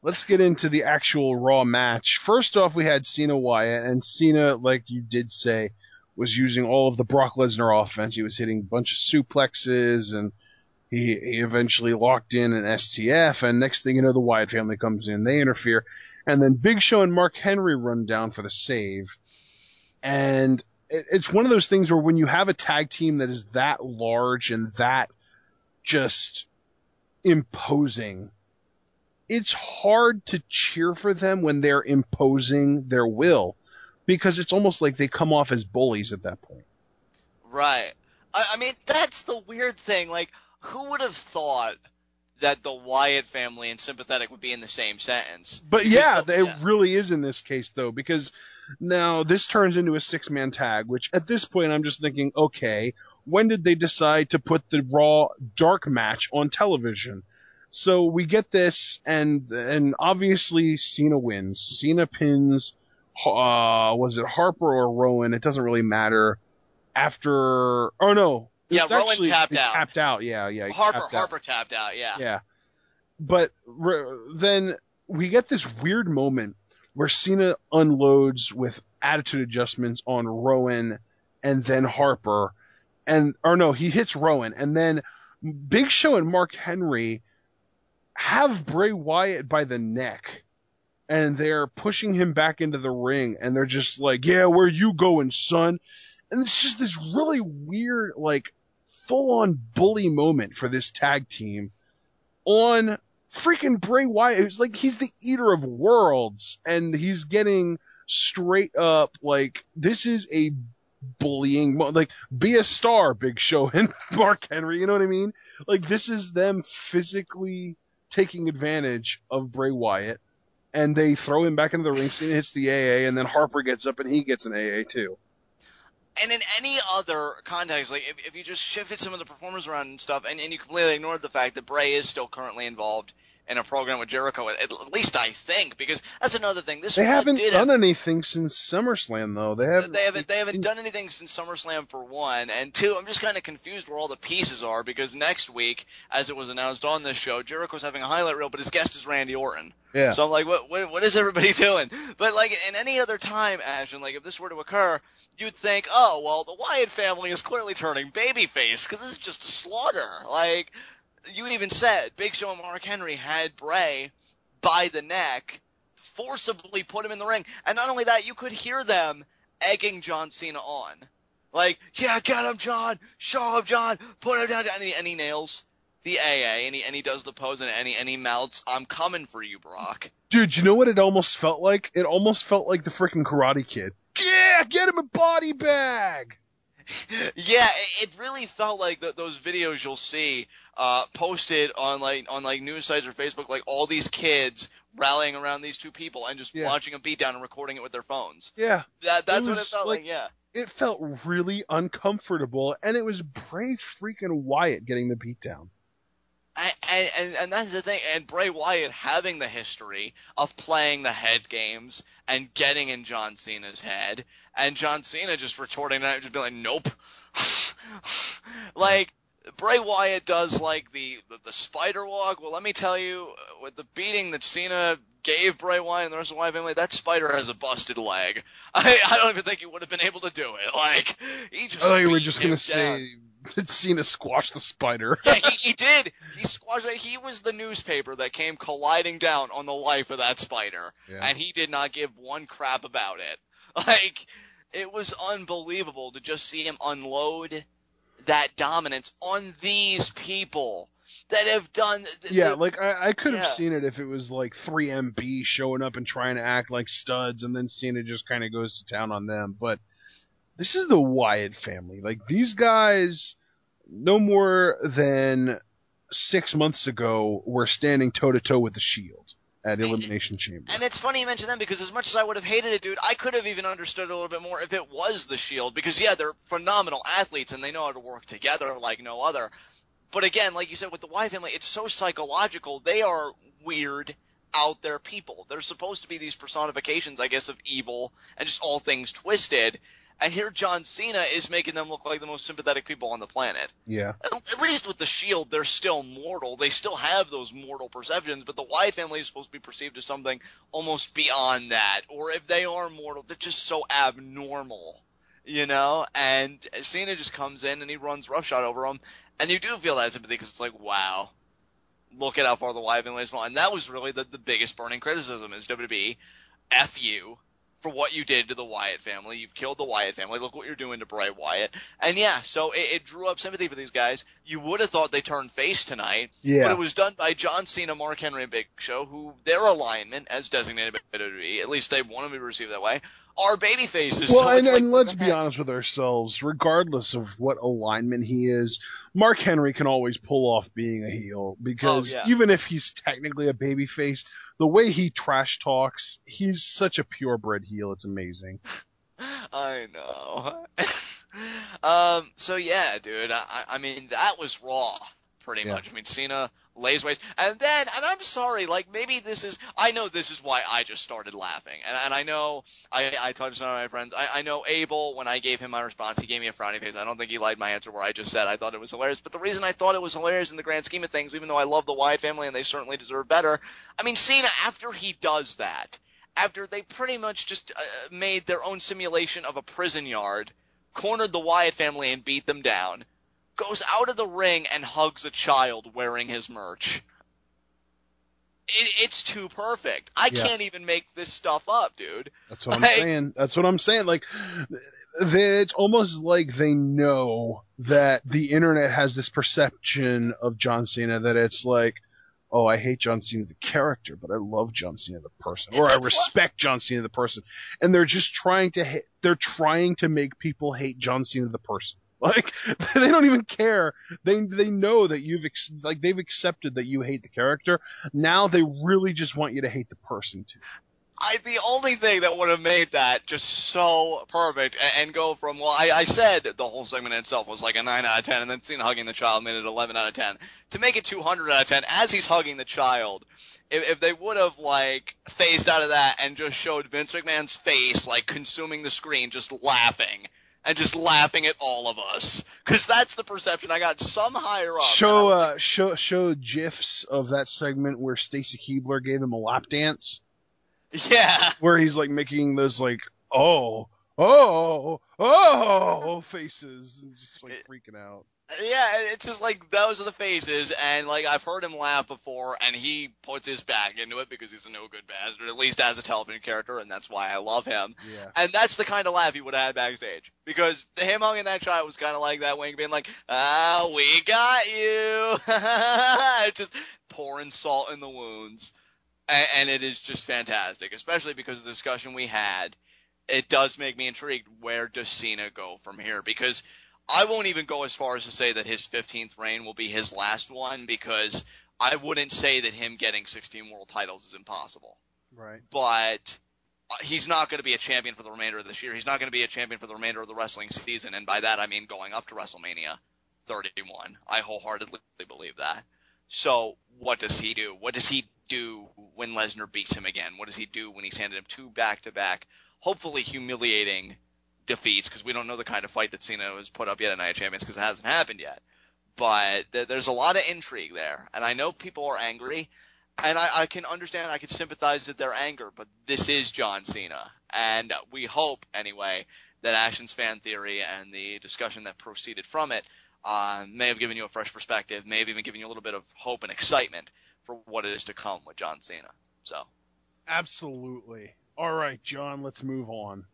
let's get into the actual Raw match. First off, we had Cena Wyatt, and Cena, like you did say, was using all of the Brock Lesnar offense. He was hitting a bunch of suplexes, and he eventually locked in an STF, and next thing you know, the Wyatt family comes in. They interfere, and then Big Show and Mark Henry run down for the save. And it's one of those things where when you have a tag team that is that large and that just imposing, it's hard to cheer for them when they're imposing their will, because it's almost like they come off as bullies at that point. Right. I mean, that's the weird thing. Like, who would have thought that the Wyatt family and sympathetic would be in the same sentence? But it really is in this case, though, because now this turns into a 6-man tag, which at this point I'm just thinking, okay, when did they decide to put the Raw dark match on television? So we get this, and obviously Cena wins. Cena pins, was it Harper or Rowan? It doesn't really matter. After, oh no. Yeah, Rowan tapped out. Tapped out, yeah. Harper tapped out, yeah. Yeah. But then we get this weird moment where Cena unloads with attitude adjustments on Rowan and then Harper. He hits Rowan, and then Big Show and Mark Henry have Bray Wyatt by the neck, and they're pushing him back into the ring, and they're just like, yeah, where you going, son? And it's just this really weird, like, full-on bully moment for this tag team on freaking Bray Wyatt, who's like, he's the eater of worlds, and he's getting straight up, like, this is a bullying, like, be a star, Big Show and Mark Henry, you know what I mean? Like, this is them physically taking advantage of Bray Wyatt, and they throw him back into the ring. Cena hits the AA, and then Harper gets up and he gets an AA too. And in any other context, like if you just shifted some of the performers around and stuff, and you completely ignored the fact that Bray is still currently involved in a program with Jericho, at least I think, because that's another thing. They haven't done anything since SummerSlam, though. They haven't done anything since SummerSlam, for one, and two, I'm just kind of confused where all the pieces are, because next week, as it was announced on this show, Jericho's having a highlight reel, but his guest is Randy Orton. Yeah. So I'm like, what is everybody doing? But like in any other time, Ashton, like if this were to occur, you'd think, oh well, the Wyatt family is clearly turning babyface because this is just a slaughter. Like. You even said Big Show and Mark Henry had Bray by the neck, forcibly put him in the ring. And not only that, you could hear them egging John Cena on. Like, yeah, get him, John. Show him, John. Put him down. And he nails the AA, and he does the pose, and he mouths, I'm coming for you, Brock. Dude, you know what it almost felt like? It almost felt like the freaking Karate Kid. Yeah, get him a body bag. Yeah, it really felt like those videos you'll see posted on like news sites or Facebook, like all these kids rallying around these two people and just watching a beatdown and recording it with their phones. Yeah, that's what it felt like. Yeah, it felt really uncomfortable, and it was Bray freaking Wyatt getting the beatdown. And that's the thing. And Bray Wyatt having the history of playing the head games and getting in John Cena's head, and John Cena just retorting that, just being like, nope. Like, Bray Wyatt does like the spider walk. Well, let me tell you, with the beating that Cena gave Bray Wyatt and the rest of the Wyatt family, that spider has a busted leg. I don't even think he would have been able to do it. Like, he just. I thought you were just gonna say that Cena squashed the spider. Yeah, he did. He squashed it. He was the newspaper that came colliding down on the life of that spider, and he did not give one crap about it. Like, it was unbelievable to just see him unload that dominance on these people that have done. Like I could have seen it if it was like 3MB showing up and trying to act like studs, and then Cena just kind of goes to town on them. But this is the Wyatt family. Like, these guys, no more than 6 months ago, were standing toe to toe with the Shield at Elimination Chamber. And it's funny you mention them, because as much as I would have hated it, dude, I could have even understood it a little bit more if it was the Shield, because they're phenomenal athletes and they know how to work together like no other. But again, like you said, with the Wyatt family, it's so psychological. They are weird, out there people. They're supposed to be these personifications, I guess, of evil and just all things twisted. And here John Cena is making them look like the most sympathetic people on the planet. Yeah. At least with the Shield, they're still mortal. They still have those mortal perceptions, but the Wyatt family is supposed to be perceived as something almost beyond that. Or if they are mortal, they're just so abnormal, you know? And Cena just comes in and he runs roughshod over them. And you do feel that sympathy because it's like, wow, look at how far the Wyatt family has fallen. And that was really the biggest burning criticism is WWE, F you for what you did to the Wyatt family. You've killed the Wyatt family. Look what you're doing to Bray Wyatt. And yeah, so it drew up sympathy for these guys. You would have thought they turned face tonight, but it was done by John Cena, Mark Henry, and Big Show, who their alignment, as designated by WWE, at least they want to be received that way, are baby faces. Well, so and let's be honest with ourselves. Regardless of what alignment he is, Mark Henry can always pull off being a heel because even if he's technically a babyface, the way he trash talks, he's such a purebred heel. It's amazing. I know. So yeah, dude. I mean, that was Raw, pretty much. I mean, Cena lays waste, and I'm sorry, like maybe I know this is why I just started laughing, and I know I talked to some of my friends. I know Abel, when I gave him my response, he gave me a frowny face. I don't think he liked my answer where I just said I thought it was hilarious, but the reason I thought it was hilarious in the grand scheme of things, even though I love the Wyatt family and they certainly deserve better, I mean, Cena, after he does that, after they pretty much just made their own simulation of a prison yard, cornered the Wyatt family and beat them down, goes out of the ring and hugs a child wearing his merch. It's too perfect. I can't even make this stuff up, dude. That's what I'm saying. That's what I'm saying. Like, it's almost like they know that the internet has this perception of John Cena that it's like, oh, I hate John Cena the character, but I love John Cena the person, or I respect John Cena the person, and they're just trying to make people hate John Cena the person. Like, they don't even care. They know that they've accepted that you hate the character. Now they really just want you to hate the person too. The only thing that would have made that just so perfect and go from, well, I said the whole segment itself was like a 9 out of 10, and then Cena hugging the child made it 11 out of 10. To make it 200 out of 10, as he's hugging the child, if they would have, like, phased out of that and just showed Vince McMahon's face, like, consuming the screen, just laughing. And just laughing at all of us. Because that's the perception I got some higher up. Show GIFs of that segment where Stacy Keibler gave him a lap dance. Yeah. Where he's like making those like, oh faces and just like freaking out. Yeah, it's just like those are the phases, and like I've heard him laugh before, and he puts his back into it because he's a no good bastard, at least as a television character, and that's why I love him. Yeah. And that's the kind of laugh he would have had backstage, because him hugging that child was kind of like that wink being like, we got you. Just pouring salt in the wounds. And it is just fantastic, especially because of the discussion we had. It does make me intrigued. Where does Cena go from here? Because I won't even go as far as to say that his 15th reign will be his last one, because I wouldn't say that him getting 16 world titles is impossible. Right. But he's not going to be a champion for the remainder of this year. He's not going to be a champion for the remainder of the wrestling season, and by that I mean going up to WrestleMania 31. I wholeheartedly believe that. So what does he do? What does he do when Lesnar beats him again? What does he do when he's handed him 2 back-to-back, hopefully humiliating defeats, because we don't know the kind of fight that Cena has put up yet at Night of Champions because it hasn't happened yet. But there's a lot of intrigue there, and I know people are angry, and I can understand, I can sympathize with their anger, but this is John Cena, and we hope, anyway, that Ashton's fan theory and the discussion that proceeded from it may have given you a fresh perspective, may have even given you a little bit of hope and excitement for what is to come with John Cena. So, absolutely. All right, John, let's move on.